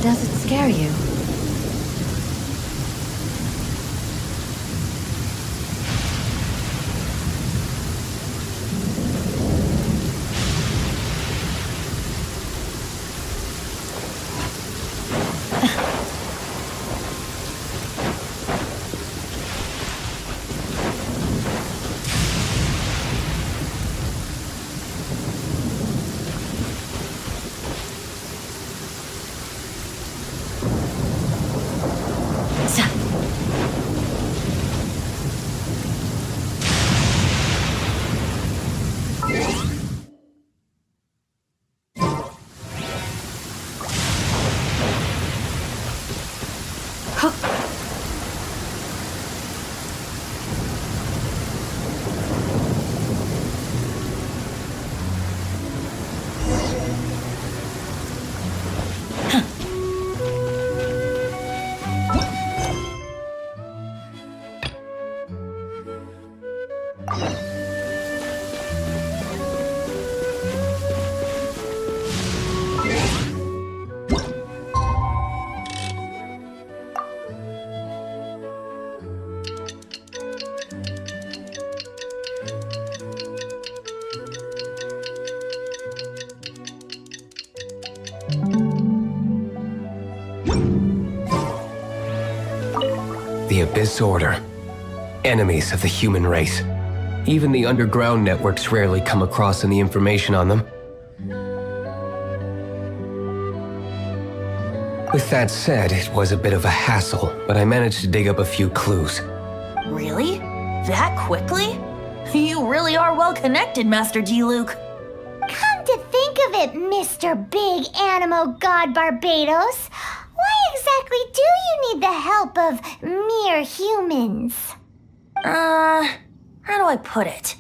Does it scare you? The Abyss Order. Enemies of the human race. Even the underground networks rarely come across any information on them. With that said, it was a bit of a hassle, but I managed to dig up a few clues. Really? That quickly? You really are well connected, Master G. Luke. Come to think of it, Mr. Big Animo God Barbados, why exactly do you need the help of mere humans? How do I put it?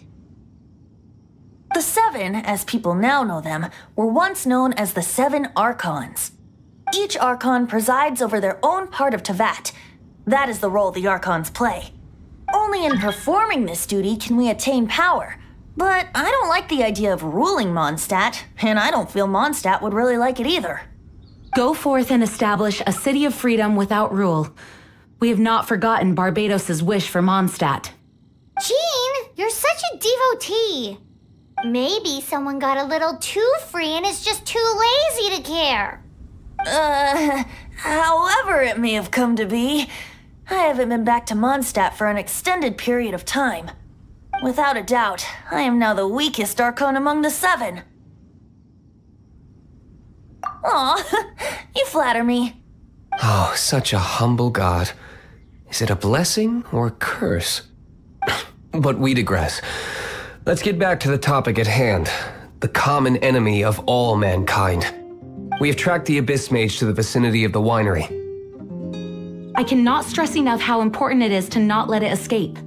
The Seven, as people now know them, were once known as the Seven Archons. Each Archon presides over their own part of Tevat. That is the role the Archons play. Only in performing this duty can we attain power. But I don't like the idea of ruling Mondstadt, and I don't feel Mondstadt would really like it either. Go forth and establish a city of freedom without rule. We have not forgotten Barbados's wish for Mondstadt. Jean, you're such a devotee. Maybe someone got a little too free and is just too lazy to care. However it may have come to be, I haven't been back to Mondstadt for an extended period of time. Without a doubt, I am now the weakest Archon among the Seven. Aw, you flatter me. Oh, such a humble god. Is it a blessing or a curse? But we digress. Let's get back to the topic at hand. The common enemy of all mankind. We have tracked the Abyss Mage to the vicinity of the winery. I cannot stress enough how important it is to not let it escape.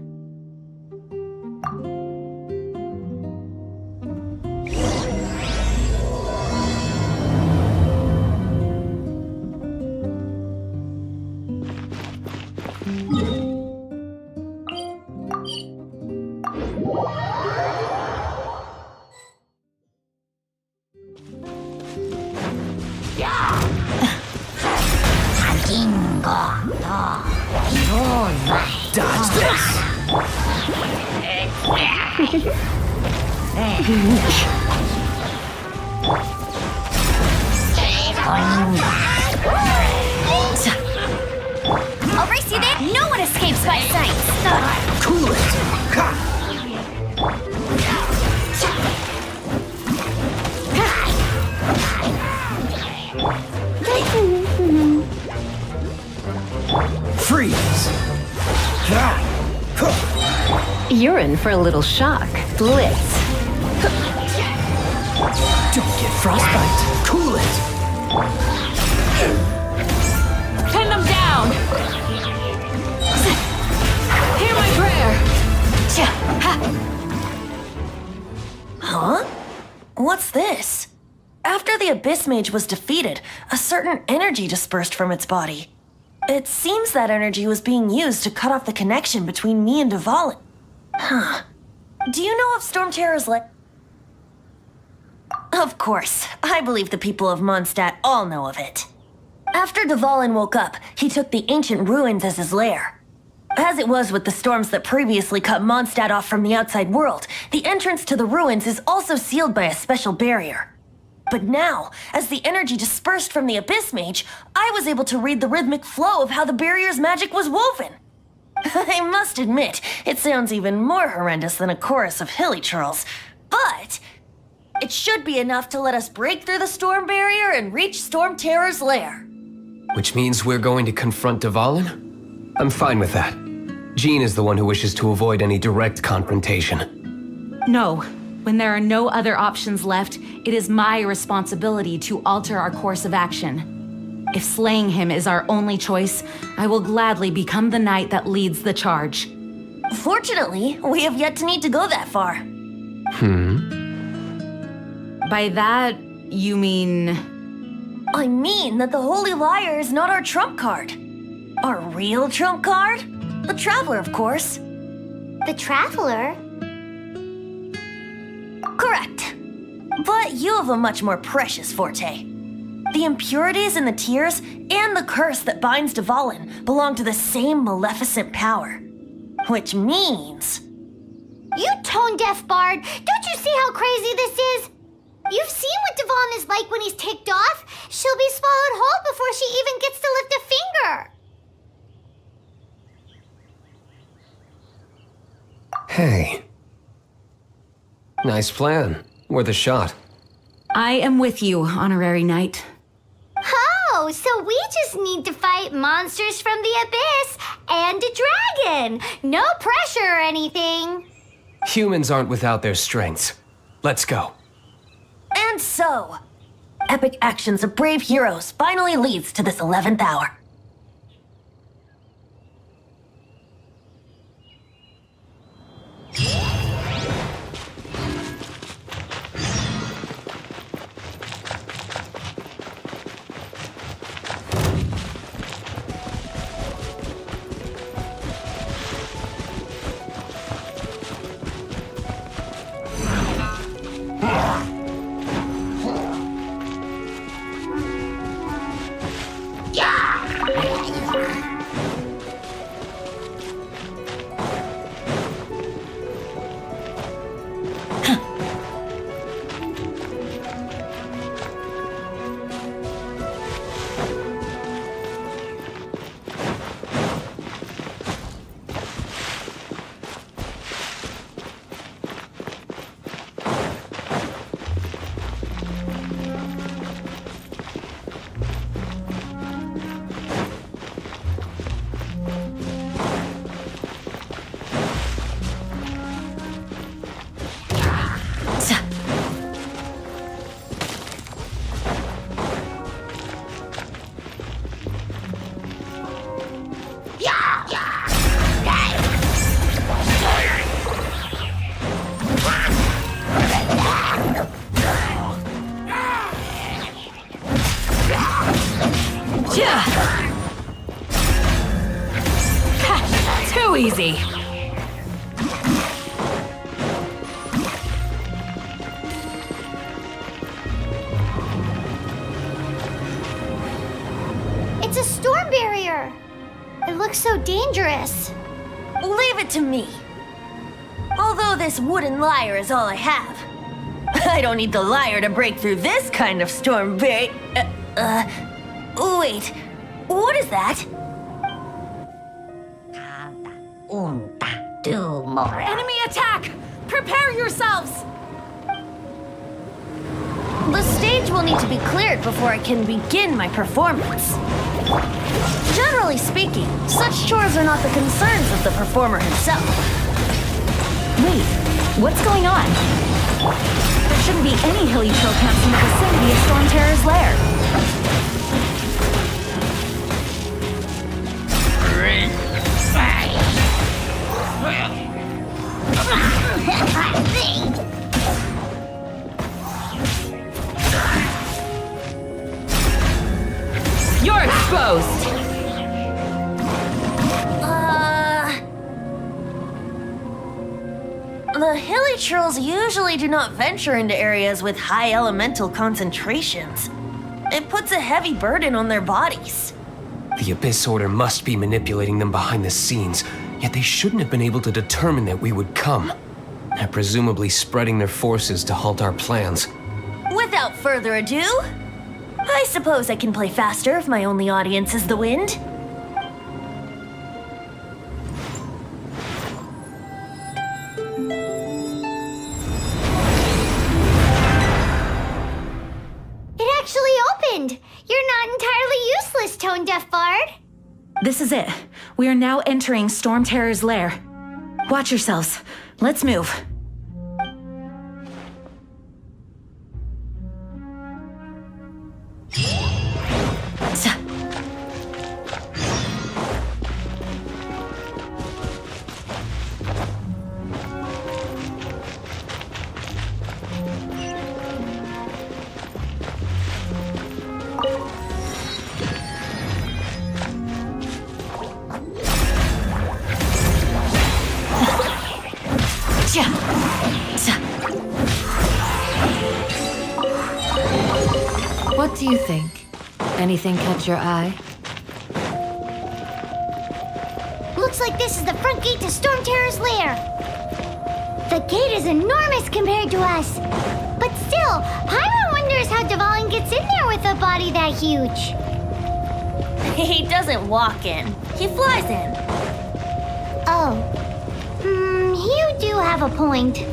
Dodge this! I'll race you there. No one escapes my sight. Cool it! Ha! Freeze! You're in for a little shock. Blitz. Don't get frostbite! Cool it! Pin them down! Hear my prayer! Huh? What's this? After the Abyss Mage was defeated, a certain energy dispersed from its body. It seems that energy was being used to cut off the connection between me and Dvalin. Huh. Do you know if Storm Terror's like... Of course. I believe the people of Mondstadt all know of it. After Dvalin woke up, he took the ancient ruins as his lair. As it was with the storms that previously cut Mondstadt off from the outside world, the entrance to the ruins is also sealed by a special barrier. But now, as the energy dispersed from the Abyss Mage, I was able to read the rhythmic flow of how the barrier's magic was woven. I must admit, it sounds even more horrendous than a chorus of hilly churls, but it should be enough to let us break through the storm barrier and reach Storm Terror's lair. Which means we're going to confront Dvalin? I'm fine with that. Jean is the one who wishes to avoid any direct confrontation. No. When there are no other options left, it is my responsibility to alter our course of action. If slaying him is our only choice, I will gladly become the knight that leads the charge. Fortunately, we have yet to need to go that far. By that, you mean... I mean that the Holy Liar is not our trump card. Our real trump card? The Traveler, of course. The Traveler? Correct. But you have a much more precious forte. The impurities in the tears and the curse that binds Dvalin belong to the same maleficent power. Which means... You tone-deaf bard! Don't you see how crazy this is? You've seen what Dvalin is like when he's ticked off. She'll be swallowed whole before she even gets to lift a finger. Hey. Nice plan. Worth a shot. I am with you, honorary knight. Oh, so we just need to fight monsters from the abyss and a dragon. No pressure or anything. Humans aren't without their strengths. Let's go. And so, epic actions of brave heroes finally leads to this 11th hour. Too easy. It's a storm barrier. It looks so dangerous. Leave it to me. Although this wooden lyre is all I have, I don't need the lyre to break through this kind of storm barrier. Wait, what is that? Do more. Enemy attack! Prepare yourselves! The stage will need to be cleared before I can begin my performance. Generally speaking, such chores are not the concerns of the performer himself. Wait, what's going on? There shouldn't be any hilly chill camps in the vicinity of Storm Terror's lair. You're exposed! The hilly trolls usually do not venture into areas with high elemental concentrations. It puts a heavy burden on their bodies. The Abyss Order must be manipulating them behind the scenes, yet they shouldn't have been able to determine that we would come. They're presumably spreading their forces to halt our plans. Without further ado, I suppose I can play faster if my only audience is the wind. It actually opened! You're not entirely useless, Tone Deaf Bard. This is it. We are now entering Storm Terror's lair. Watch yourselves. Let's move. What do you think? Anything catch your eye? Looks like this is the front gate to Storm Terror's lair. The gate is enormous compared to us. But still, Paimon wonders how Dvalin gets in there with a body that huge. He doesn't walk in. He flies in. Oh. You do have a point.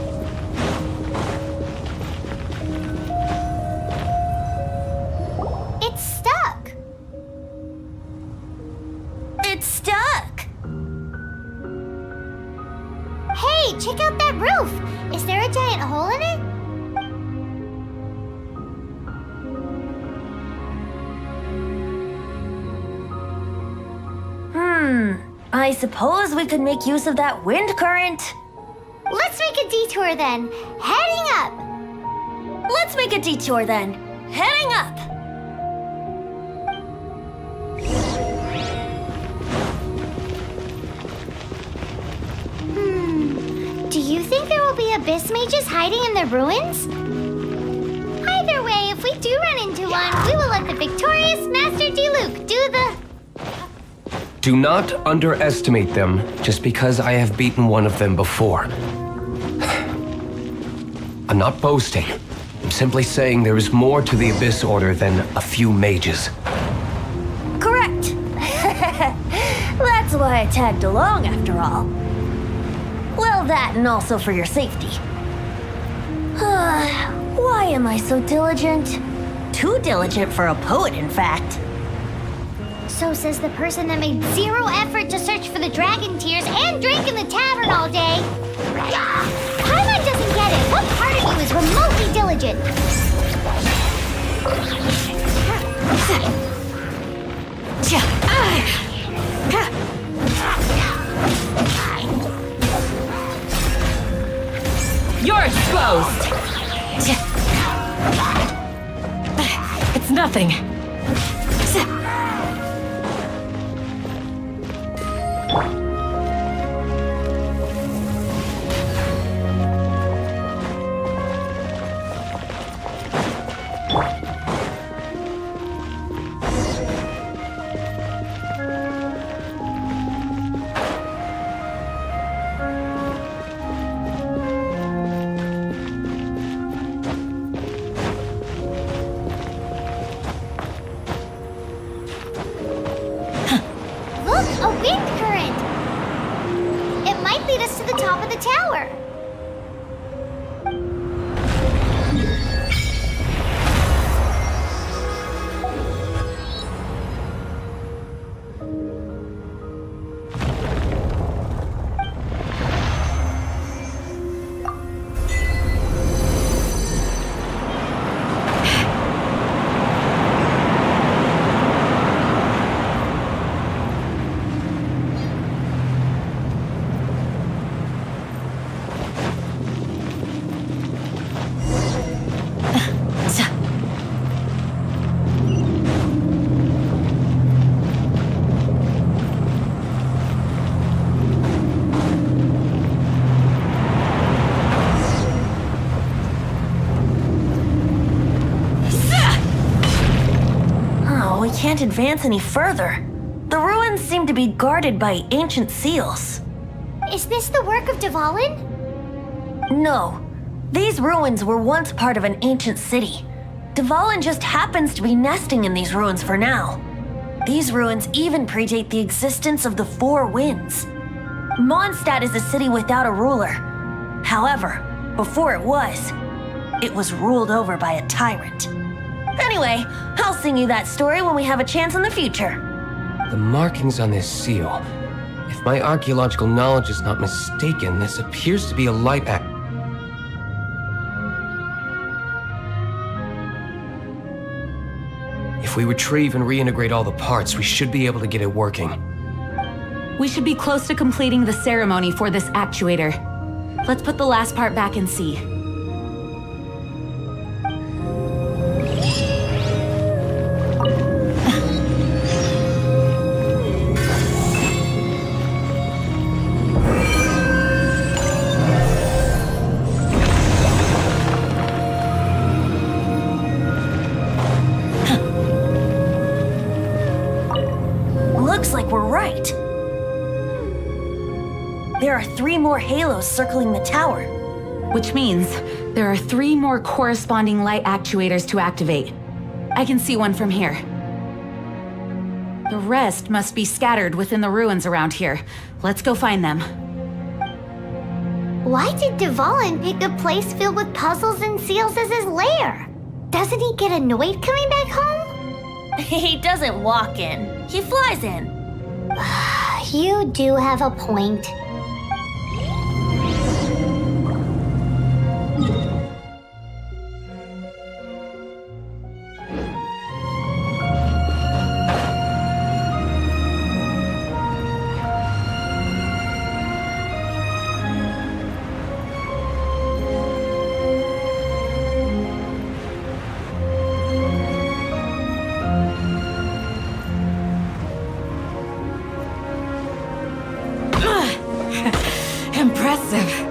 It's stuck. It's stuck. Hey, check out that roof. Is there a giant hole in it? I suppose we could make use of that wind current. Let's make a detour then. Heading up. Let's make a detour then. Heading up. Do you think there will be abyss mages hiding in the ruins? Either way, if we do run into one, we will let the victorious Master Diluc do the... Do not underestimate them just because I have beaten one of them before. I'm not boasting. I'm simply saying there is more to the Abyss Order than a few mages. Correct. That's why I tagged along after all. Well, that and also for your safety. Why am I so diligent? Too diligent for a poet, in fact. So says the person that made zero effort to search for the dragon tears and drank in the tavern all day. Paimon doesn't get it. What part of you is remotely diligent? You're exposed! It's nothing. Look, a wind current. It might lead us to the top of the tower. can't advance any further. The ruins seem to be guarded by ancient seals. Is this the work of Dvalin? No. These ruins were once part of an ancient city. Dvalin just happens to be nesting in these ruins for now. These ruins even predate the existence of the Four Winds. Mondstadt is a city without a ruler. However, before it was ruled over by a tyrant. Anyway, I'll sing you that story when we have a chance in the future. The markings on this seal. If my archaeological knowledge is not mistaken, this appears to be a light act. If we retrieve and reintegrate all the parts, we should be able to get it working. We should be close to completing the ceremony for this actuator. Let's put the last part back and see. Looks like we're right. There are 3 more halos circling the tower. Which means there are 3 more corresponding light actuators to activate. I can see one from here. The rest must be scattered within the ruins around here. Let's go find them. Why did Dvalin pick a place filled with puzzles and seals as his lair? Doesn't he get annoyed coming back home? He doesn't walk in. He flies in. You do have a point. Impressive.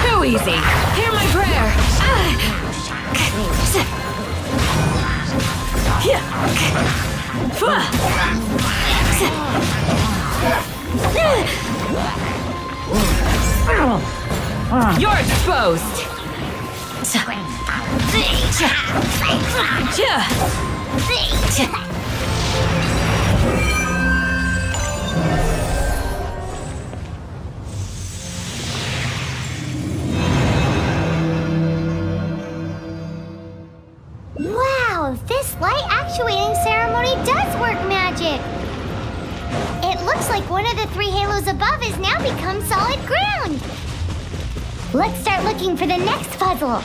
Too easy. Hear my prayer. You're exposed. Wow, this light actuating ceremony does work magic. It looks like one of the 3 halos above has now become solid ground. Let's start looking for the next puzzle.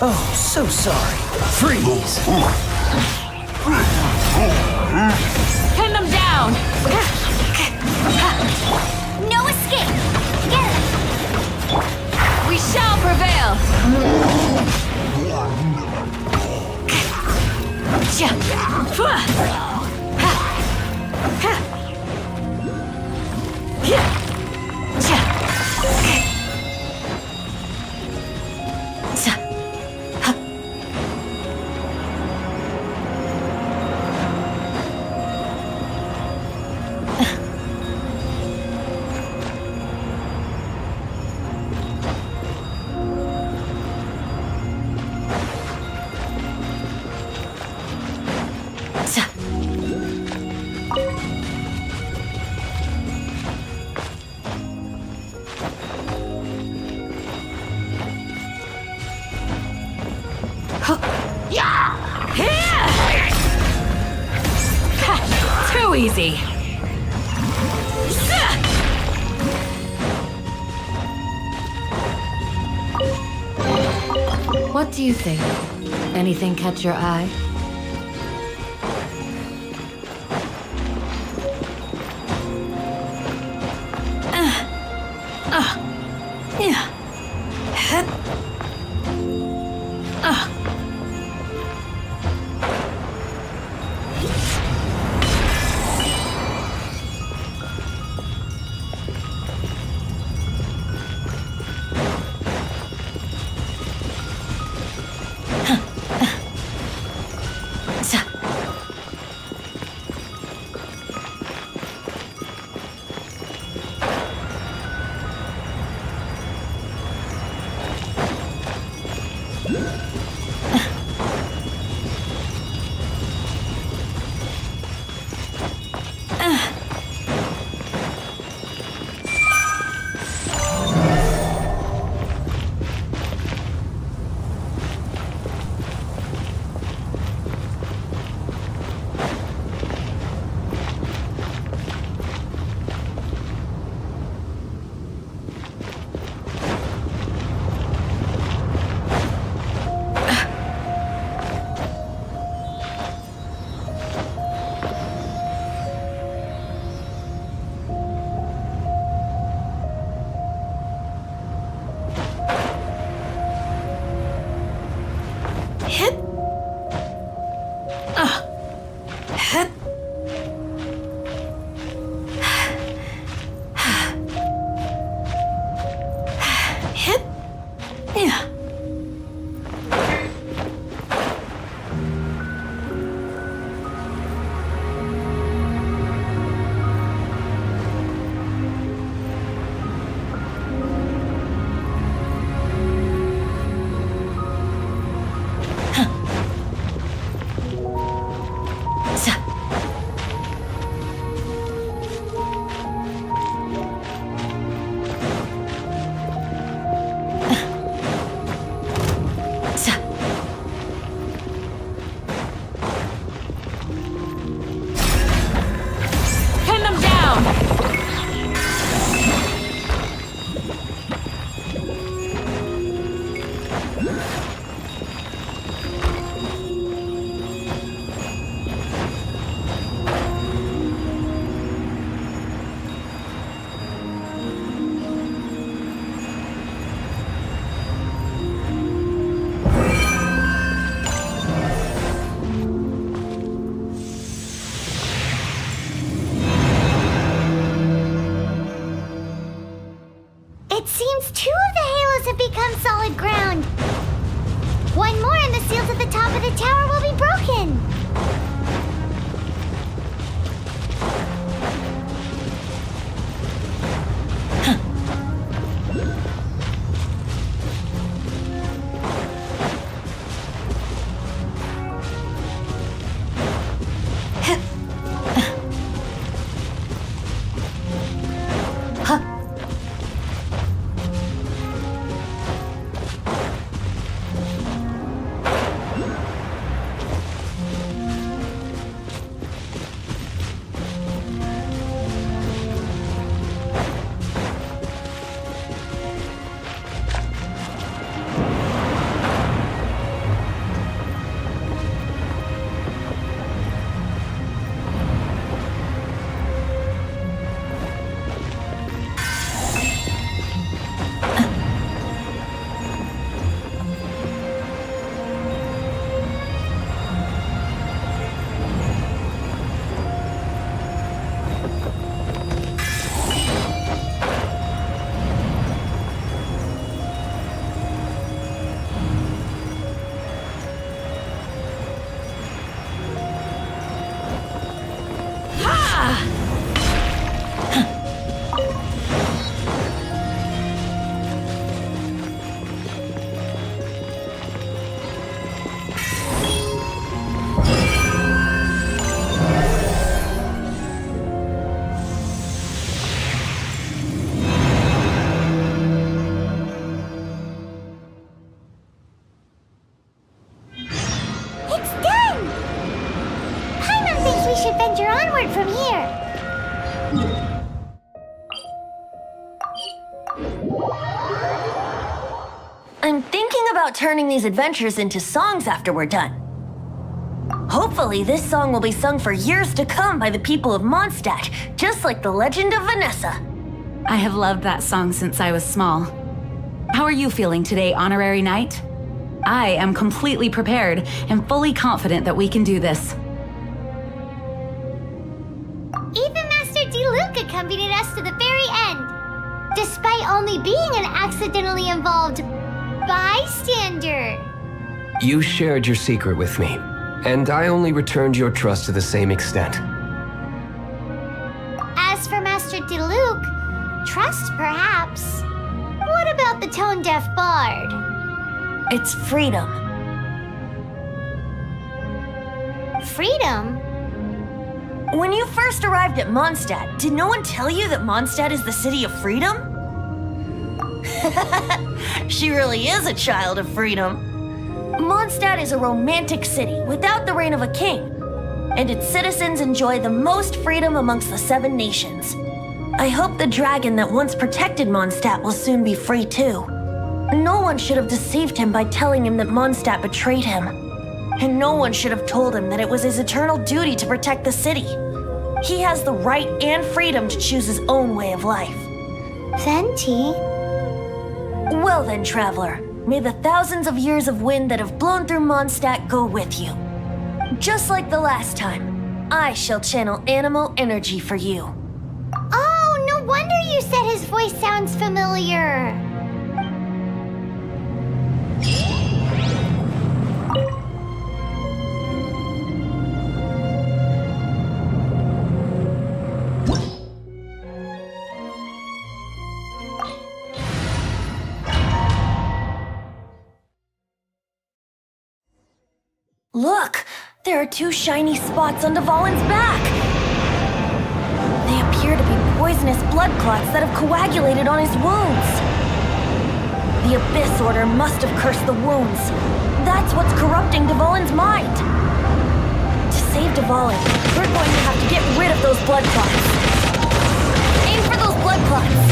Oh, so sorry. Freeze! Pin them down! No escape! Together! We shall prevail! Too easy. What do you think? Anything catch your eye? It seems 2 of the halos have become solid ground. 1 more and the seals at the top of the tower will be broken. I'm thinking about turning these adventures into songs after we're done. Hopefully, this song will be sung for years to come by the people of Mondstadt, just like the legend of Vanessa. I have loved that song since I was small. How are you feeling today, Honorary Knight? I am completely prepared and fully confident that we can do this. Even Master D-Luke accompanied us to the very end, despite only being an accidentally involved bystander. You shared your secret with me, and I only returned your trust to the same extent. As for Master D-Luke, trust perhaps. What about the tone-deaf bard? It's freedom. Freedom? When you first arrived at Mondstadt, did no one tell you that Mondstadt is the city of freedom? She really is a child of freedom. Mondstadt is a romantic city without the reign of a king, and its citizens enjoy the most freedom amongst the 7 nations. I hope the dragon that once protected Mondstadt will soon be free too. No one should have deceived him by telling him that Mondstadt betrayed him. And no one should have told him that it was his eternal duty to protect the city. He has the right and freedom to choose his own way of life. Venti? Well then, traveler, may the thousands of years of wind that have blown through Mondstadt go with you. Just like the last time, I shall channel animal energy for you. Oh, no wonder you said his voice sounds familiar. Look! There are 2 shiny spots on Dvalin's back! They appear to be poisonous blood clots that have coagulated on his wounds. The Abyss Order must have cursed the wounds. That's what's corrupting Dvalin's mind. To save Dvalin, we're going to have to get rid of those blood clots. Aim for those blood clots!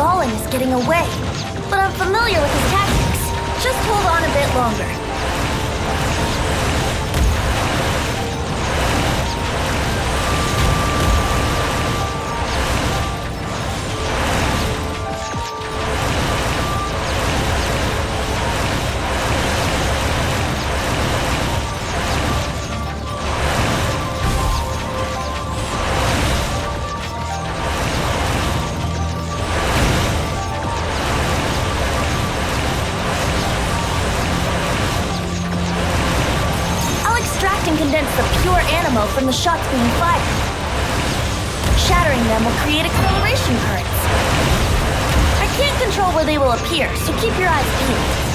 Dvalin is getting away, but I'm familiar with his tactics. Just hold on a bit longer. Condense the pure animo from the shots being fired. Shattering them will create acceleration currents. I can't control where they will appear, so keep your eyes peeled.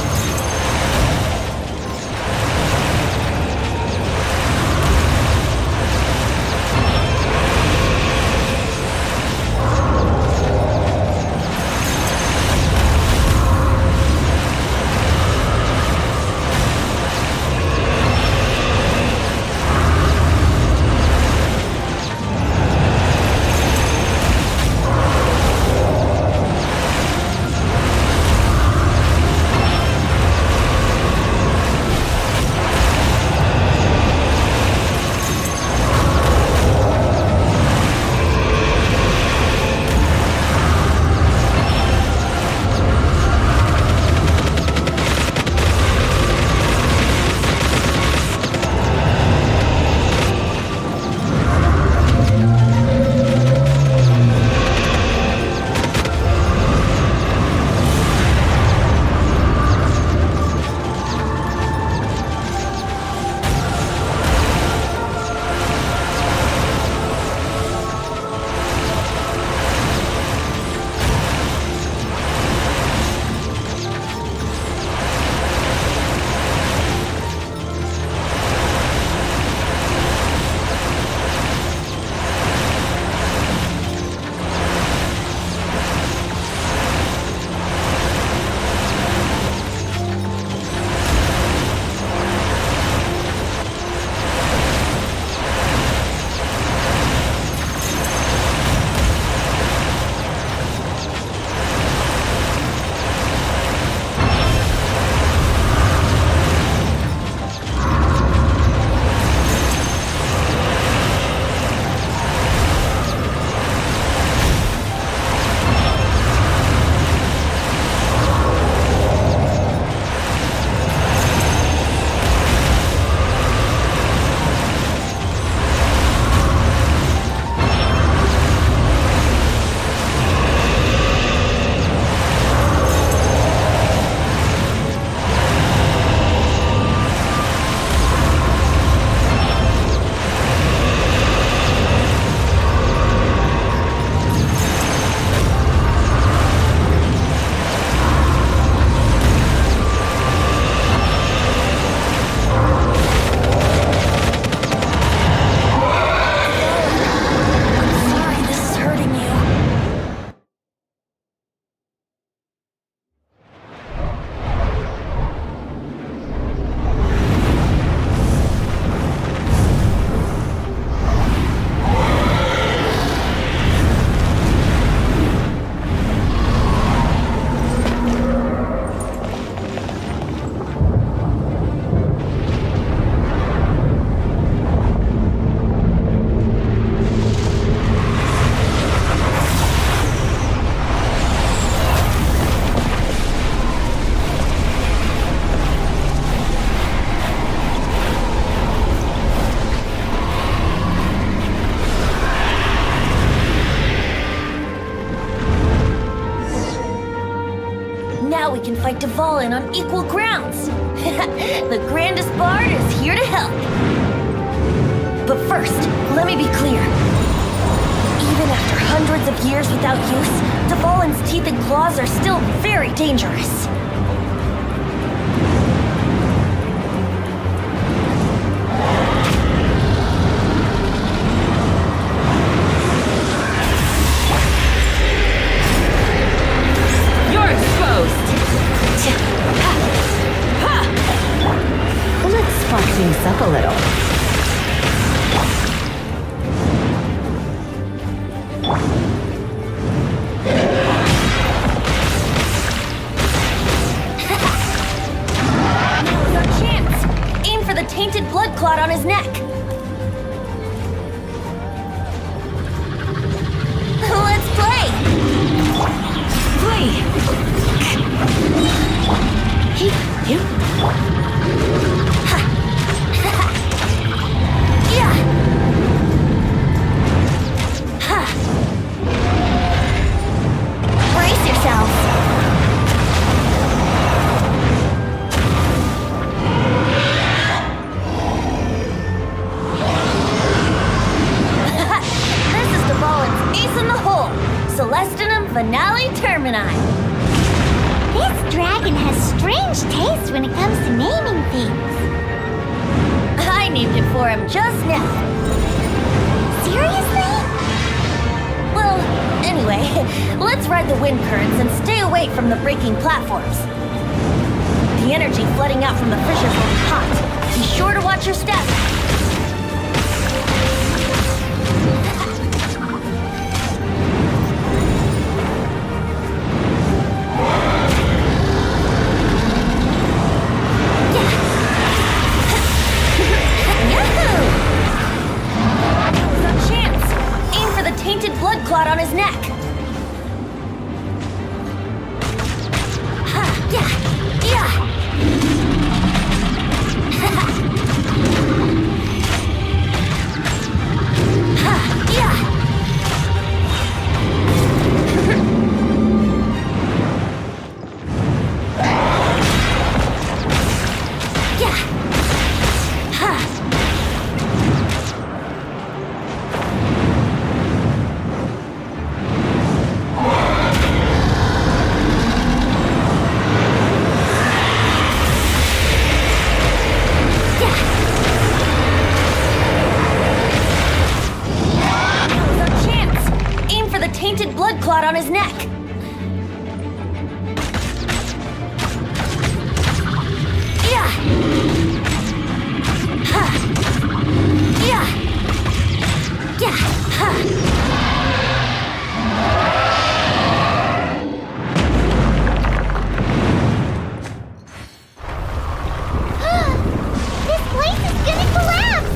we can fight Dvalin on equal grounds. The grandest bard is here to help. But first, let me be clear. Even after hundreds of years without use, Dvalin's teeth and claws are still very dangerous. You're exposed! Let's fuck things up a little. Now's our chance. Aim for the tainted blood clot on his neck. Let's play! Play! Hey, you. Yeah! Ha! Brace yourselves! This is Dvalin's ace in the hole! Celestinum Finale Termini! This dragon has strange taste when it comes to naming things. I named it for him just now. Seriously? Well, anyway, let's ride the wind currents and stay away from the breaking platforms. The energy flooding out from the fissures will be hot. Be sure to watch your step. Yahoo! Now's our chance. Aim for the tainted blood clot on his neck. Ha! Yeah! Yeah! Ha! Yeah! Yeah! Ha! Now's our chance. Aim for the tainted blood clot on his neck. Yeah! Ha! Yeah! Yeah! Ha! This place is gonna collapse!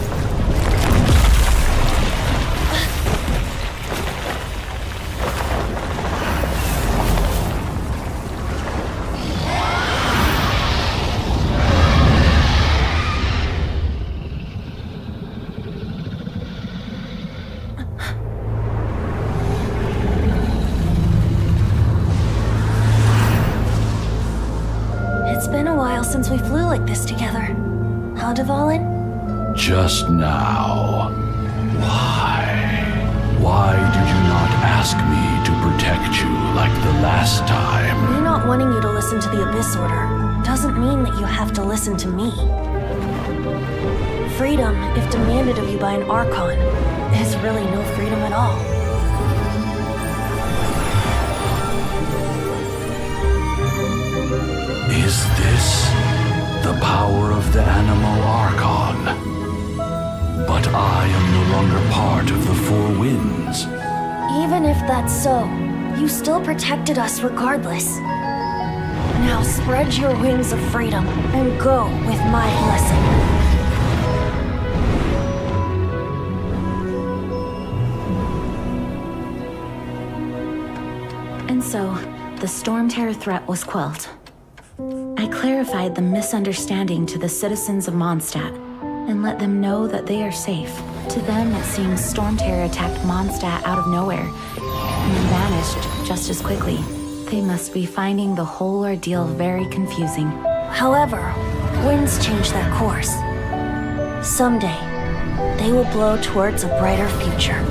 It's been a while since we flew like this together. How, Dvalin? Just now. Why? Why did you not ask me to protect you like the last time? Me not wanting you to listen to the Abyss Order doesn't mean that you have to listen to me. Freedom, if demanded of you by an Archon, is really no freedom at all. Is this the power of the Animo Archon? But I am no longer part of the Four Winds. Even if that's so, you still protected us regardless. Now spread your wings of freedom and go with my blessing. And so, the Storm Terror threat was quelled. I clarified the misunderstanding to the citizens of Mondstadt and let them know that they are safe. To them, it seems Storm Terror attacked Mondstadt out of nowhere and then vanished just as quickly. They must be finding the whole ordeal very confusing. However, winds change their course. Someday, they will blow towards a brighter future.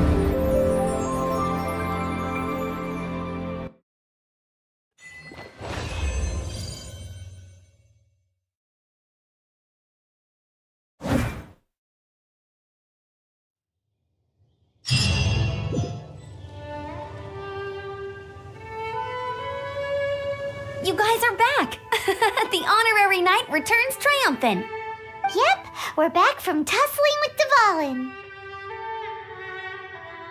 You guys are back! The honorary knight returns triumphant. Yep, we're back from tussling with Dvalin.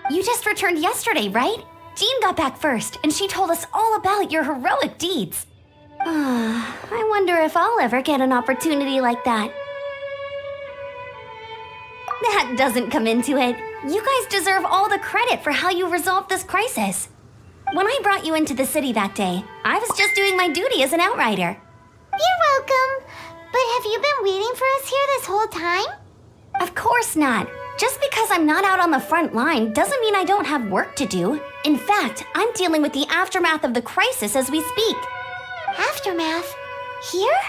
You just returned yesterday, right? Jean got back first, and she told us all about your heroic deeds. I wonder if I'll ever get an opportunity like that. That doesn't come into it. You guys deserve all the credit for how you resolved this crisis. When I brought you into the city that day, I was just doing my duty as an outrider. You're welcome. But have you been waiting for us here this whole time? Of course not. Just because I'm not out on the front line doesn't mean I don't have work to do. In fact, I'm dealing with the aftermath of the crisis as we speak. Aftermath? Here?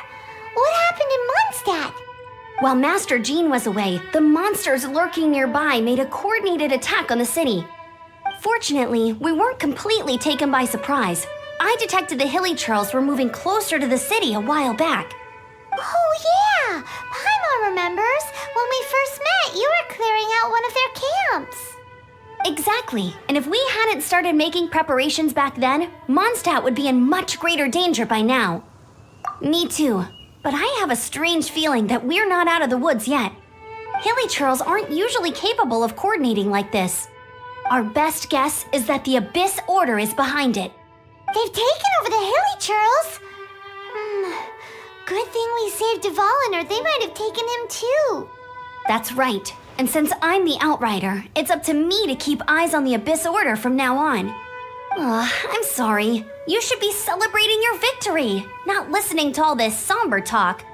What happened in Mondstadt? While Master Jean was away, the monsters lurking nearby made a coordinated attack on the city. Fortunately, we weren't completely taken by surprise. I detected the Hilly Churls were moving closer to the city a while back. Oh yeah! Paimon remembers. When we first met, you were clearing out one of their camps. Exactly. And if we hadn't started making preparations back then, Mondstadt would be in much greater danger by now. Me too. But I have a strange feeling that we're not out of the woods yet. Hilly Churls aren't usually capable of coordinating like this. Our best guess is that the Abyss Order is behind it. They've taken over the Hilly Churls. Good thing we saved Dvalin, or they might have taken him too. That's right. And since I'm the Outrider, it's up to me to keep eyes on the Abyss Order from now on. I'm sorry. You should be celebrating your victory, not listening to all this somber talk.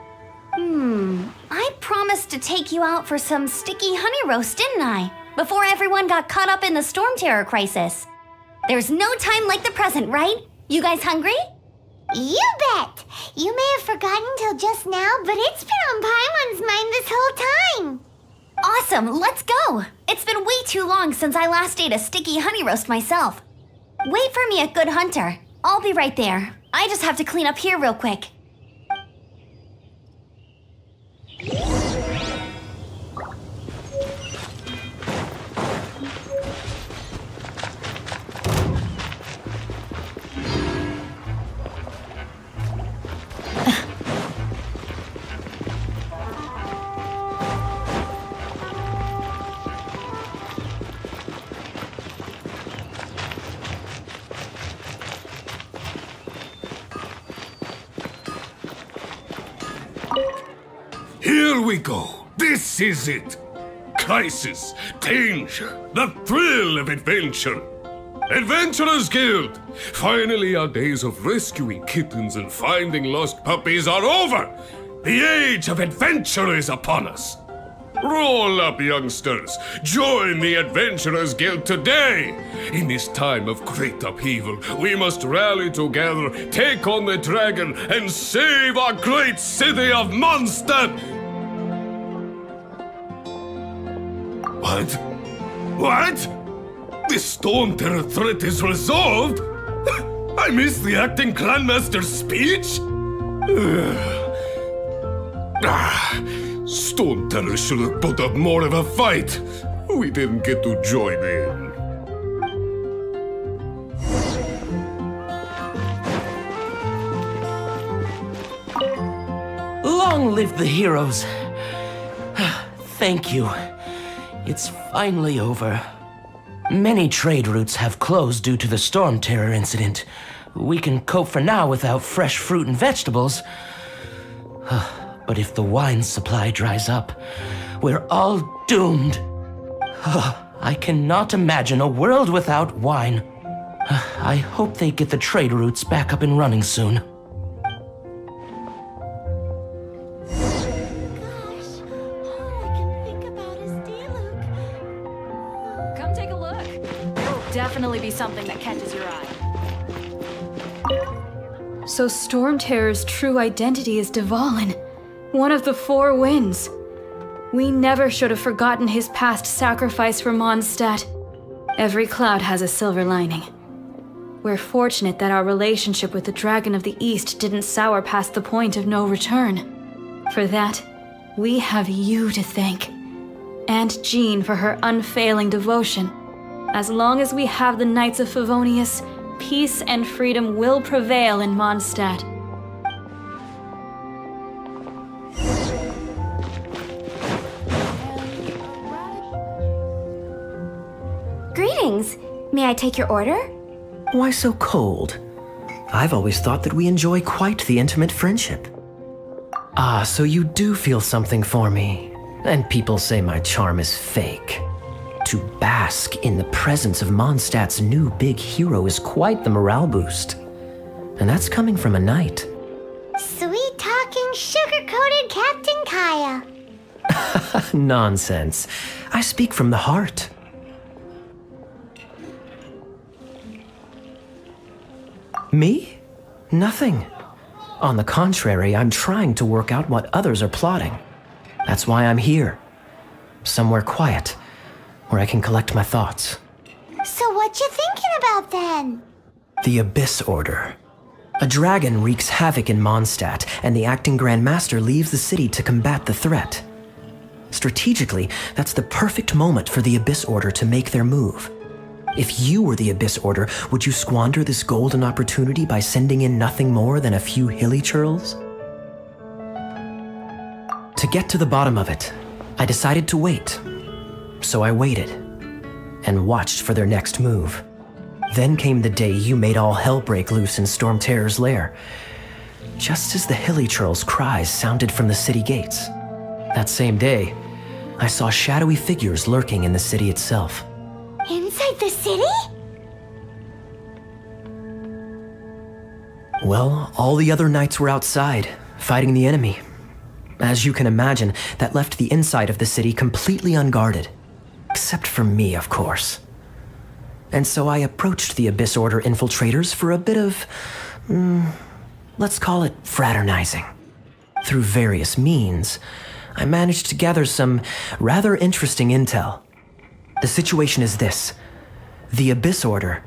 I promised to take you out for some sticky honey roast, didn't I? Before everyone got caught up in the Storm Terror crisis. There's no time like the present, right? You guys hungry? You bet! You may have forgotten till just now, but it's been on Paimon's mind this whole time. Awesome, let's go! It's been way too long since I last ate a sticky honey roast myself. Wait for me at Good Hunter. I'll be right there. I just have to clean up here real quick. Here we go. This is it. Crisis, danger, the thrill of adventure. Adventurers Guild! Finally, our days of rescuing kittens and finding lost puppies are over. The age of adventure is upon us. Roll up, youngsters. Join the Adventurers Guild today. In this time of great upheaval, we must rally together, take on the dragon, and save our great city of Mondstadt. What? What? The Storm Terror threat is resolved? I missed the acting clanmaster's speech? Storm Terror should have put up more of a fight. We didn't get to join in. Long live the heroes. Thank you. It's finally over. Many trade routes have closed due to the Storm Terror incident. We can cope for now without fresh fruit and vegetables. But if the wine supply dries up, we're all doomed. I cannot imagine a world without wine. I hope they get the trade routes back up and running soon. Come take a look. There will definitely be something that catches your eye. So Storm Terror's true identity is Dvalin, one of the four winds. We never should have forgotten his past sacrifice for Mondstadt. Every cloud has a silver lining. We're fortunate that our relationship with the Dragon of the East didn't sour past the point of no return. For that, we have you to thank. And Jean for her unfailing devotion. As long as we have the Knights of Favonius, peace and freedom will prevail in Mondstadt. Greetings. May I take your order? Why so cold? I've always thought that we enjoy quite the intimate friendship. Ah, so you do feel something for me. And people say my charm is fake. To bask in the presence of Mondstadt's new big hero is quite the morale boost. And that's coming from a knight. Sweet-talking, sugar-coated Captain Kaya. Nonsense. I speak from the heart. Me? Nothing. On the contrary, I'm trying to work out what others are plotting. That's why I'm here. Somewhere quiet, where I can collect my thoughts. So what you thinking about then? The Abyss Order. A dragon wreaks havoc in Mondstadt, and the acting Grand Master leaves the city to combat the threat. Strategically, that's the perfect moment for the Abyss Order to make their move. If you were the Abyss Order, would you squander this golden opportunity by sending in nothing more than a few hilly churls? To get to the bottom of it, I decided to wait. So I waited, and watched for their next move. Then came the day you made all hell break loose in Storm Terror's lair, just as the hilly churls' cries sounded from the city gates. That same day, I saw shadowy figures lurking in the city itself. Inside the city? Well, all the other knights were outside, fighting the enemy. As you can imagine, that left the inside of the city completely unguarded. Except for me, of course. And so I approached the Abyss Order infiltrators for a bit of, let's call it fraternizing. Through various means, I managed to gather some rather interesting intel. The situation is this. The Abyss Order.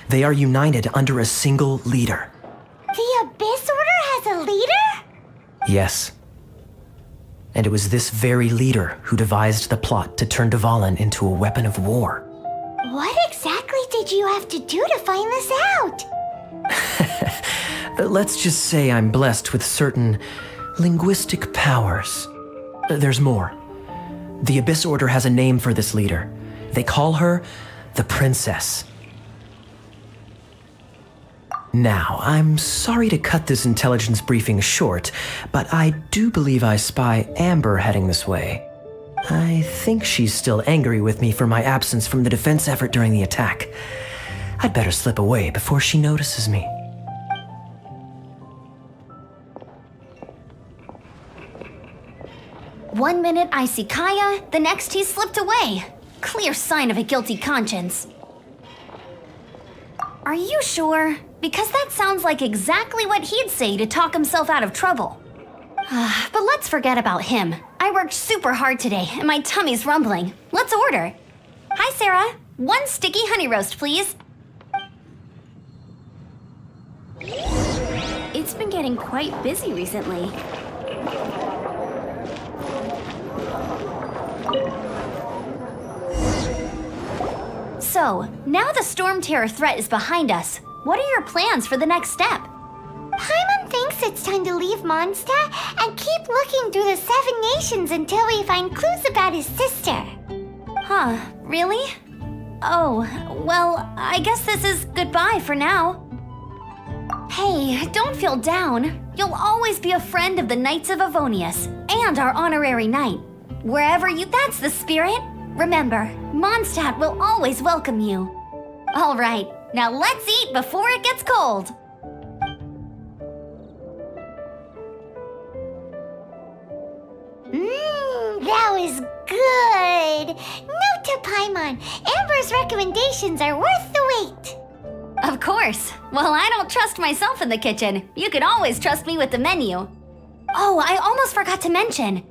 They are united under a single leader. The Abyss Order has a leader? Yes. And it was this very leader who devised the plot to turn Dvalin into a weapon of war. What exactly did you have to do to find this out? Let's just say I'm blessed with certain linguistic powers. There's more. The Abyss Order has a name for this leader. They call her the Princess. Now, I'm sorry to cut this intelligence briefing short, but I do believe I spy Amber heading this way. I think she's still angry with me for my absence from the defense effort during the attack. I'd better slip away before she notices me. One minute I see Kaya, the next he slipped away. Clear sign of a guilty conscience. Are you sure? Because that sounds like exactly what he'd say to talk himself out of trouble. But let's forget about him. I worked super hard today, and my tummy's rumbling. Let's order. Hi, Sarah. 1 sticky honey roast, please. It's been getting quite busy recently. So, now the Storm Terror threat is behind us. What are your plans for the next step? Paimon thinks it's time to leave Mondstadt and keep looking through the 7 nations until we find clues about his sister. Huh, really? Oh, well, I guess this is goodbye for now. Hey, don't feel down. You'll always be a friend of the Knights of Avonius and our honorary knight. Wherever you, that's the spirit. Remember, Mondstadt will always welcome you. All right, now let's eat before it gets cold. That was good. Note to Paimon, Amber's recommendations are worth the wait. Of course. Well, I don't trust myself in the kitchen. You can always trust me with the menu. Oh, I almost forgot to mention.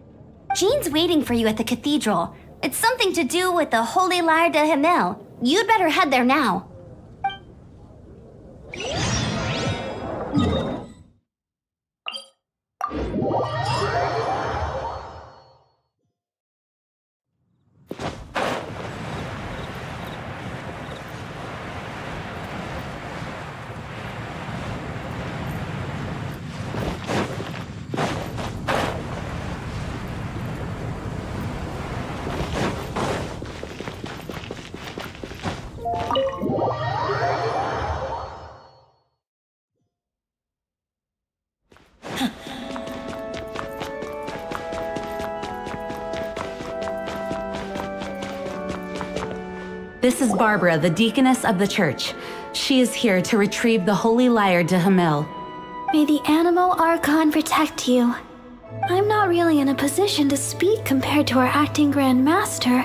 Jean's waiting for you at the cathedral. It's something to do with the Holy Lyre de Himmel. You'd better head there now. This is Barbara, the deaconess of the church. She is here to retrieve the Holy Lyre de Himmel. May the Animal Archon protect you. I'm not really in a position to speak compared to our acting Grand Master,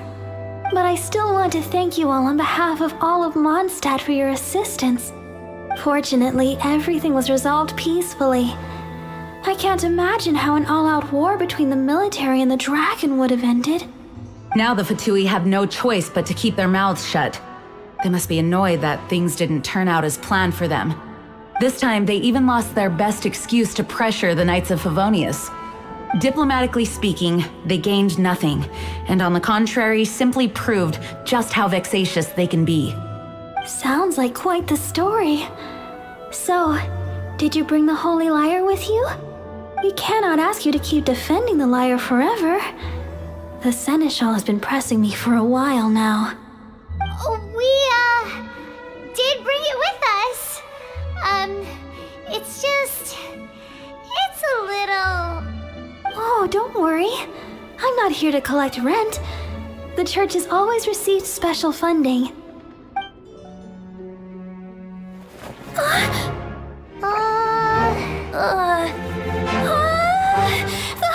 but I still want to thank you all on behalf of all of Mondstadt for your assistance. Fortunately, everything was resolved peacefully. I can't imagine how an all-out war between the military and the dragon would have ended. Now the Fatui have no choice but to keep their mouths shut. They must be annoyed that things didn't turn out as planned for them. This time, they even lost their best excuse to pressure the Knights of Favonius. Diplomatically speaking, they gained nothing, and on the contrary, simply proved just how vexatious they can be. Sounds like quite the story. So, did you bring the Holy Lyre with you? We cannot ask you to keep defending the lyre forever. The Seneschal has been pressing me for a while now. We, did bring it with us. It's a little... Oh, don't worry. I'm not here to collect rent. The church has always received special funding. The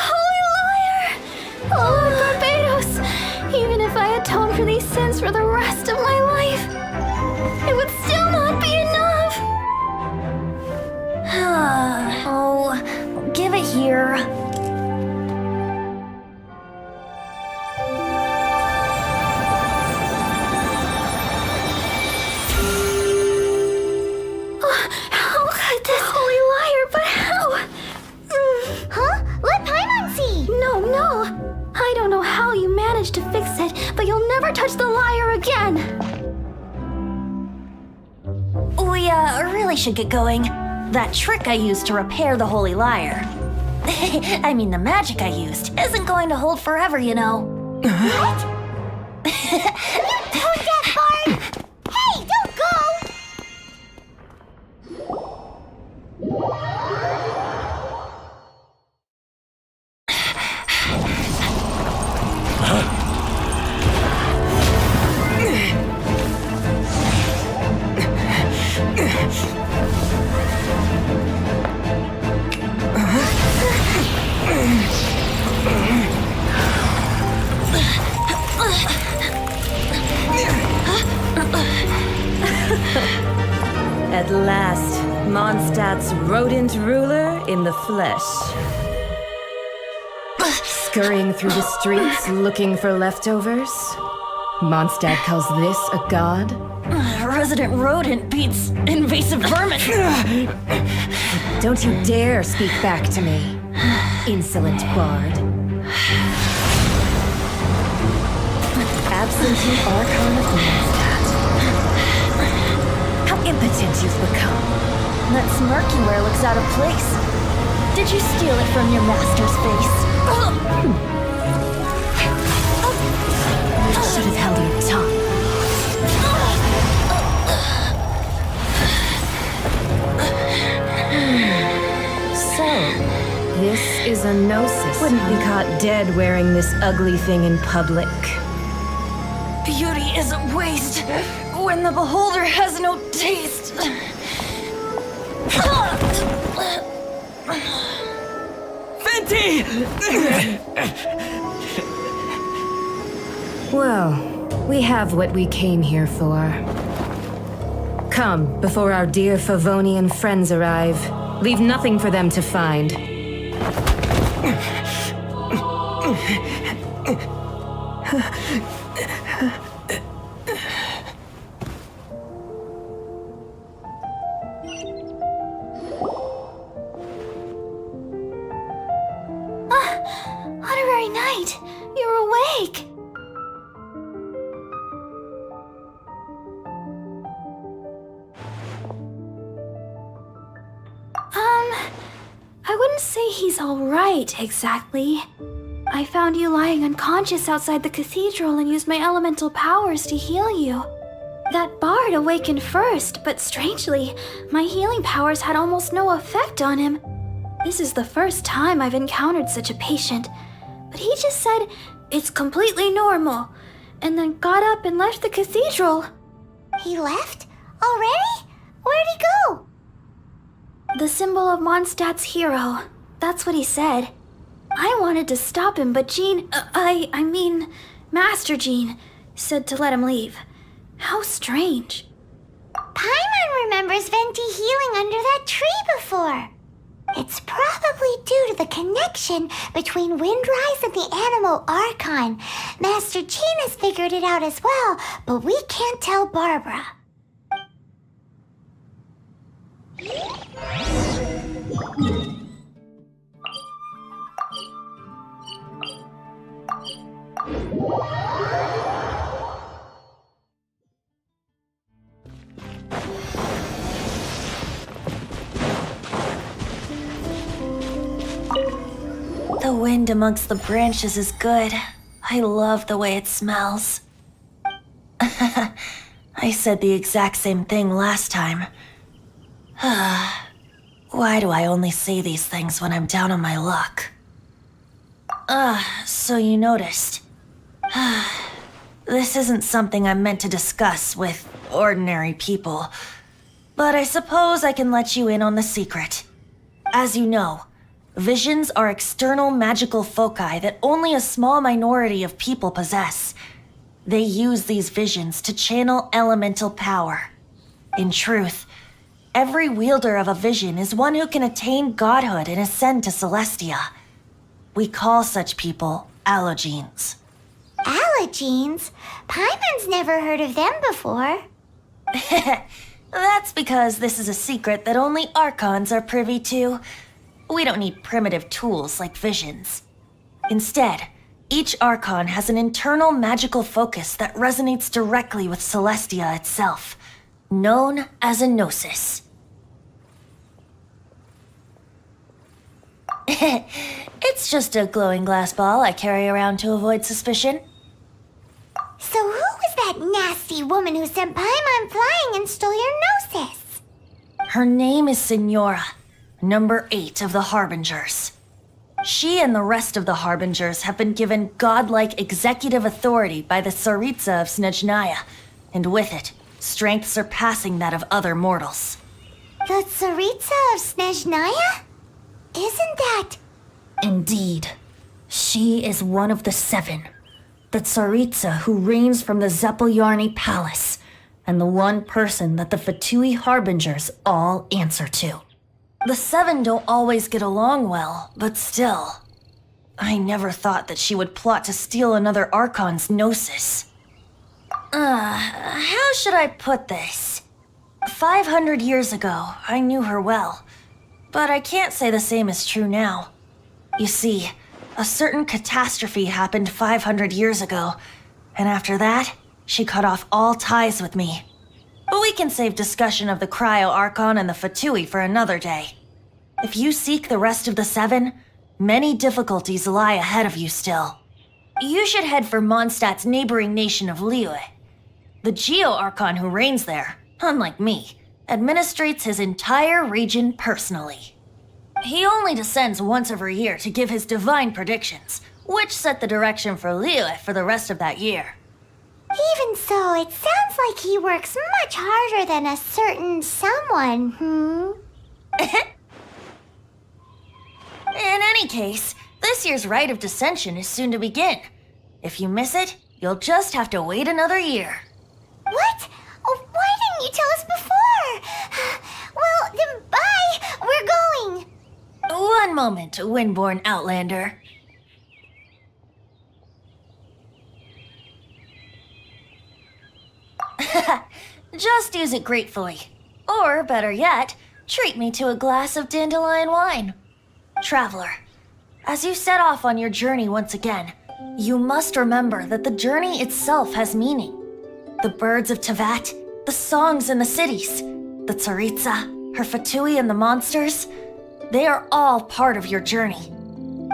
Holy Lyre! Oh, Barbados! Even if I atone for these sins for the rest of my life, it would still not be enough! Oh, give it here. How could this Holy Lyre, but how? Huh? Let Paimon see! No. I don't know how you managed to fix it, but you'll never touch the lyre again! We, really should get going. That trick I used to repair the Holy Lyre. I mean, the magic I used isn't going to hold forever, you know. What? Tone deaf, Bard! Hey, don't go! At last, Mondstadt's rodent ruler in the flesh. Scurrying through the streets looking for leftovers? Mondstadt calls this a god? Resident rodent beats invasive vermin. Don't you dare speak back to me, insolent bard. Absentee Archon of Mondstadt. How impotent you've become. That smirk you wear looks out of place. Did you steal it from your master's face? You should have held your tongue. So, this is a gnosis. Wouldn't be caught dead wearing this ugly thing in public. Beauty is a waste when the beholder has no taste. Fenty! Well, we have what we came here for. Come, before our dear Favonian friends arrive. Leave nothing for them to find. Honorary Knight, you're awake. I wouldn't say he's alright, exactly. I found you lying unconscious outside the cathedral and used my elemental powers to heal you. That bard awakened first, but strangely, my healing powers had almost no effect on him. This is the first time I've encountered such a patient, but he just said it's completely normal, and then got up and left the cathedral. He left? Already? Where'd he go? The symbol of Mondstadt's hero. That's what he said. I wanted to stop him, but Master Jean, said to let him leave. How strange. Paimon remembers Venti healing under that tree before. It's probably due to the connection between Windrise and the Animal Archon. Master Jean has figured it out as well, but we can't tell Barbara. The wind amongst the branches is good. I love the way it smells. I said the exact same thing last time. Why do I only say these things when I'm down on my luck? So you noticed. This isn't something I'm meant to discuss with ordinary people, but I suppose I can let you in on the secret. As you know, visions are external magical foci that only a small minority of people possess. They use these visions to channel elemental power. In truth, every wielder of a vision is one who can attain godhood and ascend to Celestia. We call such people allogenes. Allogenes? Paimon's never heard of them before. That's because this is a secret that only Archons are privy to. We don't need primitive tools like visions. Instead, each Archon has an internal magical focus that resonates directly with Celestia itself, known as a gnosis. It's just a glowing glass ball I carry around to avoid suspicion. So who was that nasty woman who sent Paimon flying and stole your gnosis? Her name is Signora, number 8 of the Harbingers. She and the rest of the Harbingers have been given godlike executive authority by the Tsaritsa of Snezhnaya, and with it, strength surpassing that of other mortals. The Tsaritsa of Snezhnaya? Isn't that... Indeed. She is one of the 7. The Tsaritsa who reigns from the Zeppeljárny Palace, and the one person that the Fatui Harbingers all answer to. The 7 don't always get along well, but still. I never thought that she would plot to steal another Archon's gnosis. How should I put this? 500 years ago, I knew her well, but I can't say the same is true now. You see, a certain catastrophe happened 500 years ago, and after that, she cut off all ties with me. But we can save discussion of the Cryo Archon and the Fatui for another day. If you seek the rest of the 7, many difficulties lie ahead of you still. You should head for Mondstadt's neighboring nation of Liyue. The Geo-Archon who reigns there, unlike me, administrates his entire region personally. He only descends once every year to give his divine predictions, which set the direction for Liyue for the rest of that year. Even so, it sounds like he works much harder than a certain someone, In any case, this year's Rite of Dissension is soon to begin. If you miss it, you'll just have to wait another year. What? Oh, why didn't you tell us before? Well, then bye! We're going! One moment, Windborn Outlander. Just use it gratefully. Or, better yet, treat me to a glass of dandelion wine. Traveler, as you set off on your journey once again, you must remember that the journey itself has meaning. The birds of Tevat, the songs in the cities, the Tsaritsa, her Fatui and the monsters, they are all part of your journey.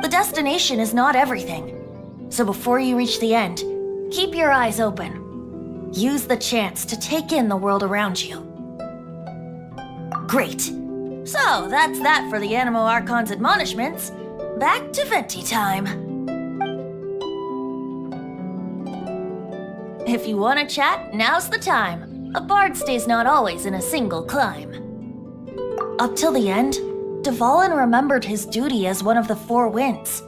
The destination is not everything. So before you reach the end, keep your eyes open. Use the chance to take in the world around you. Great. So that's that for the Animo Archon's admonishments. Back to Venti time. If you want to chat, now's the time. A bard stays not always in a single climb. Up till the end, Dvalin remembered his duty as one of the Four Winds.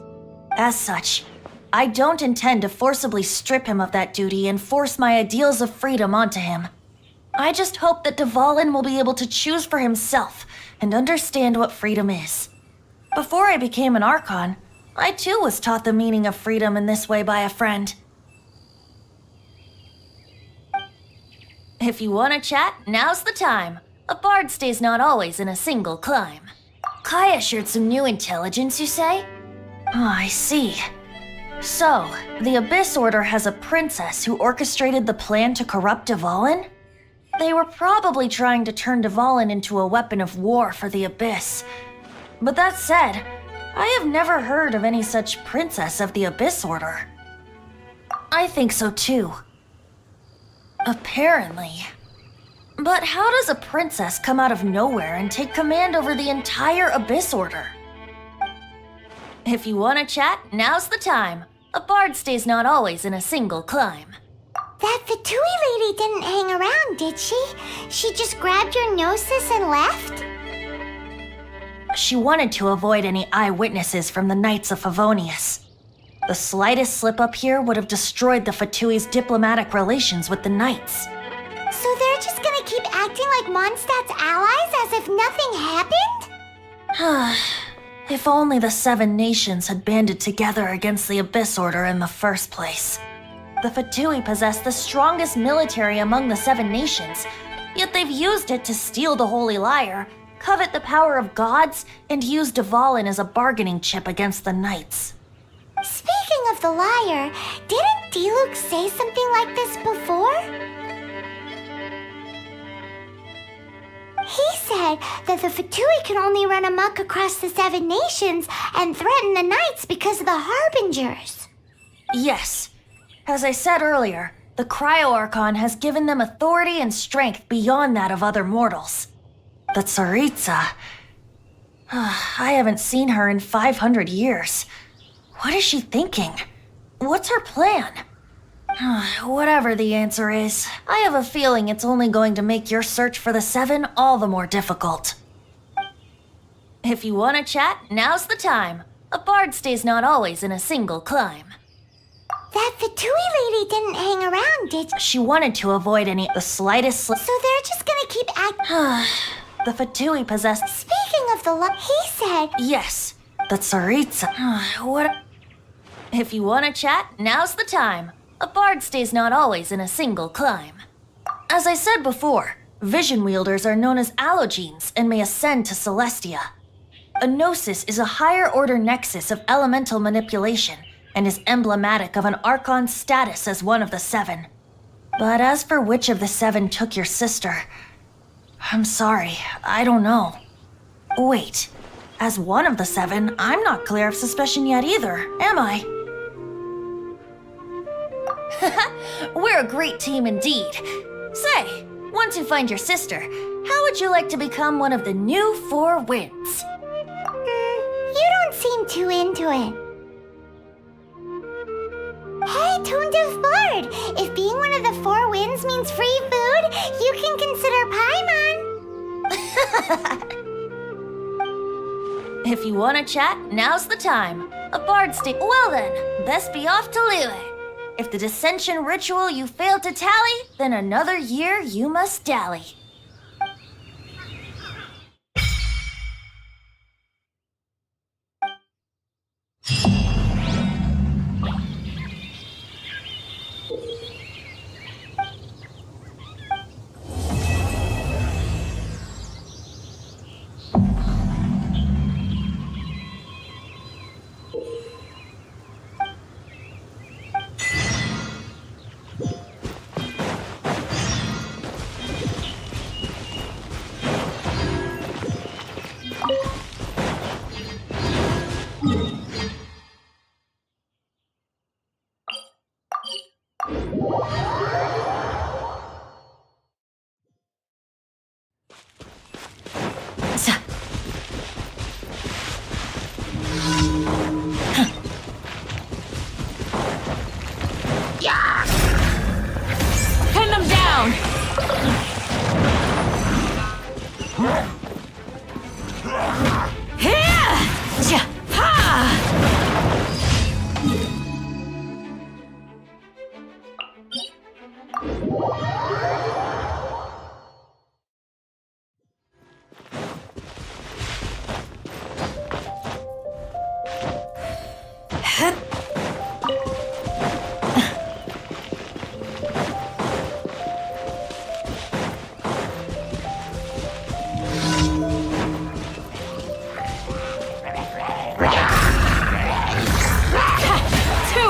As such, I don't intend to forcibly strip him of that duty and force my ideals of freedom onto him. I just hope that Dvalin will be able to choose for himself and understand what freedom is. Before I became an Archon, I too was taught the meaning of freedom in this way by a friend. If you want to chat, now's the time. A bard stays not always in a single climb. Kaya shared some new intelligence, you say? Oh, I see. So, the Abyss Order has a princess who orchestrated the plan to corrupt Dvalin? They were probably trying to turn Dvalin into a weapon of war for the Abyss. But that said, I have never heard of any such princess of the Abyss Order. I think so too. Apparently. But how does a princess come out of nowhere and take command over the entire Abyss Order? If you want to chat, now's the time. A bard stays not always in a single climb. That Fatui lady didn't hang around, did she? She just grabbed your gnosis and left? She wanted to avoid any eyewitnesses from the Knights of Favonius. The slightest slip-up here would have destroyed the Fatui's diplomatic relations with the Knights. So they're just gonna keep acting like Mondstadt's allies as if nothing happened? If only the Seven Nations had banded together against the Abyss Order in the first place. The Fatui possess the strongest military among the Seven Nations, yet they've used it to steal the Holy Lyre, covet the power of gods, and use Dvalin as a bargaining chip against the Knights. Speaking of the lyre, didn't Diluc say something like this before? He said that the Fatui can only run amok across the Seven Nations and threaten the Knights because of the Harbingers. Yes. As I said earlier, the Cryo-Archon has given them authority and strength beyond that of other mortals. The Tsaritsa... I haven't seen her in 500 years. What is she thinking? What's her plan? Whatever the answer is, I have a feeling it's only going to make your search for the Seven all the more difficult. If you want to chat, now's the time. A bard stays not always in a single climb. That Fatui lady didn't hang around, did she? She wanted to avoid the slightest slip. So they're just gonna keep acting. The Fatui possessed... Speaking of the he said... Yes, the Tsaritsa. What... If you want to chat, now's the time. A bard stays not always in a single climb. As I said before, vision wielders are known as allogenes and may ascend to Celestia. A gnosis is a higher order nexus of elemental manipulation and is emblematic of an Archon's status as one of the Seven. But as for which of the Seven took your sister, I'm sorry, I don't know. Wait, as one of the Seven, I'm not clear of suspicion yet either, am I? We're a great team indeed. Say, once you find your sister, how would you like to become one of the new Four Winds? You don't seem too into it. Hey, Tone Deaf Bard! If being one of the Four Winds means free food, you can consider Paimon. If you want to chat, now's the time. A bard Well then, best be off to Liyue. If the dissension ritual you failed to tally, then another year you must dally.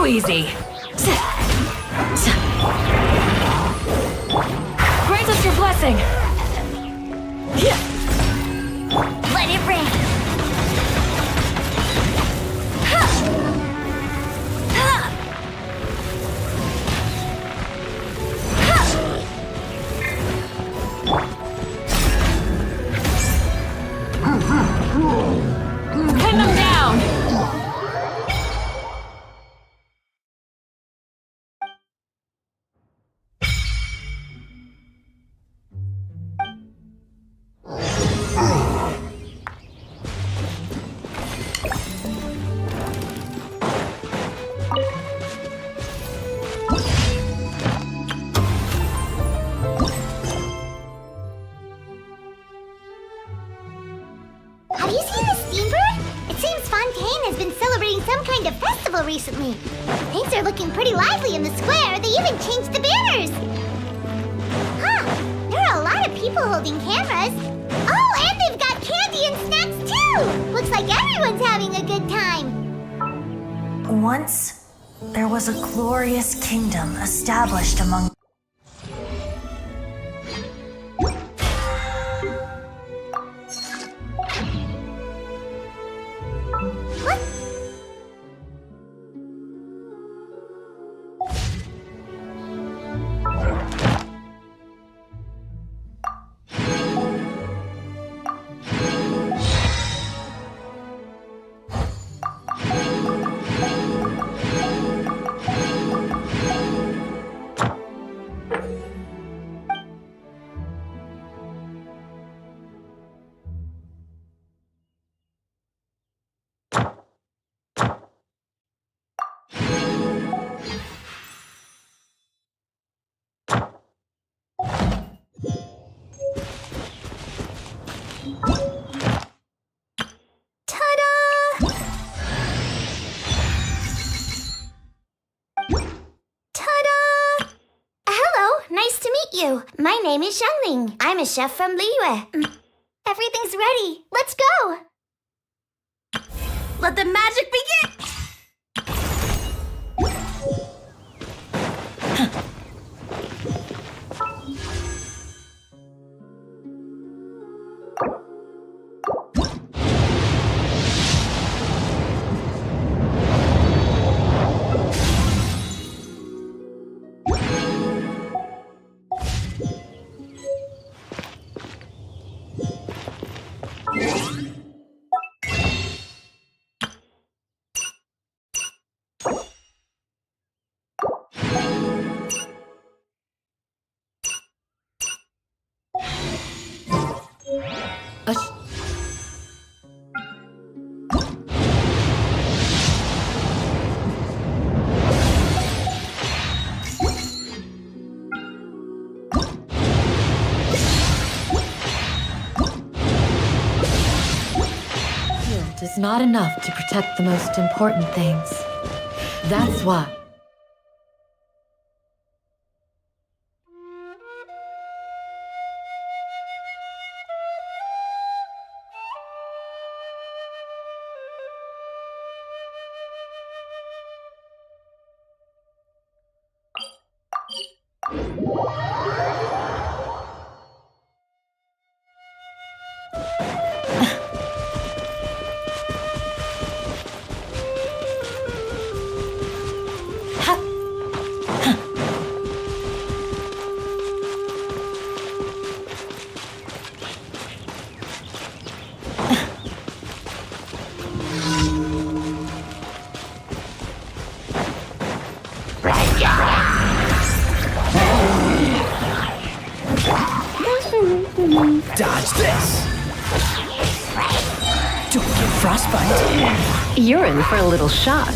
easy. Grant us your blessing. Let it rain. Pin them down. Have you seen the steambird? It seems Fontaine has been celebrating some kind of festival recently. Things are looking pretty lively in the square. They even changed the banners. Huh, there are a lot of people holding cameras. Oh, and they've got candy and snacks too! Looks like everyone's having a good time. Once, there was a glorious kingdom established among... You. My name is Xiangling. I'm a chef from Liyue. Everything's ready. Let's go. Let the magic begin! Is not enough to protect the most important things. That's why. Dodge this! Don't get frostbite. You're in for a little shock.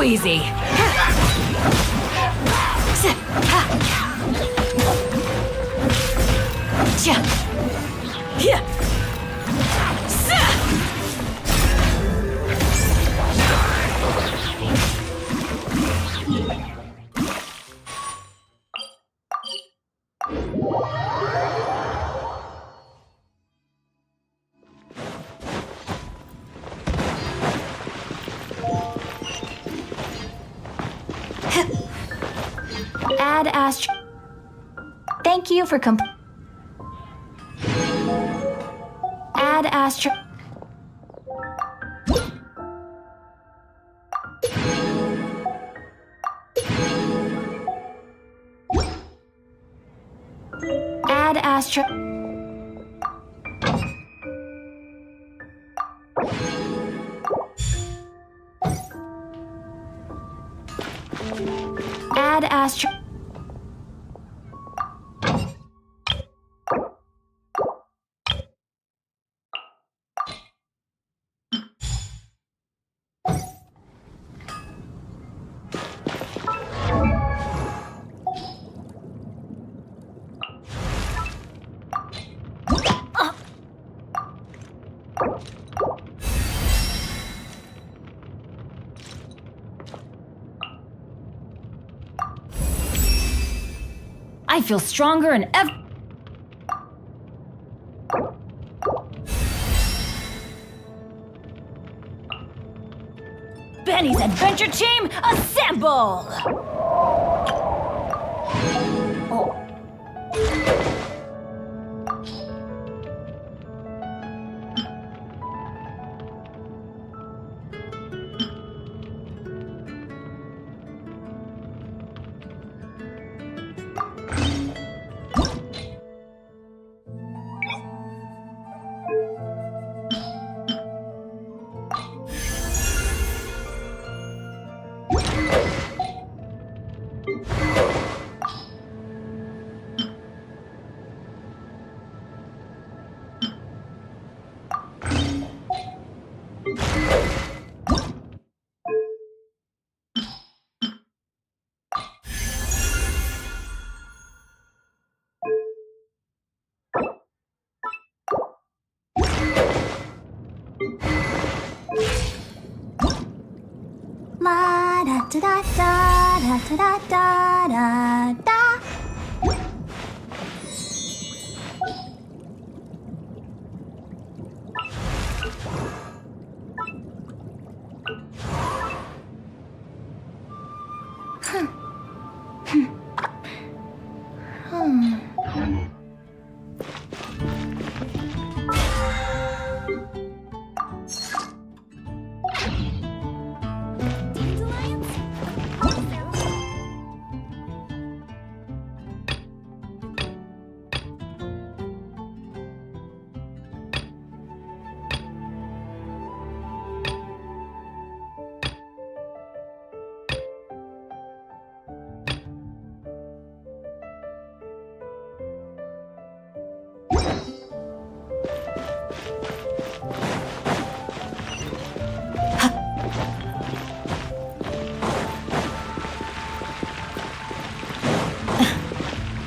easy. Add Astro. Thank you for Add Astro. Add Astro. Add Astro. I feel stronger and Benny's Adventure Team, assemble! La da da da da da da da da.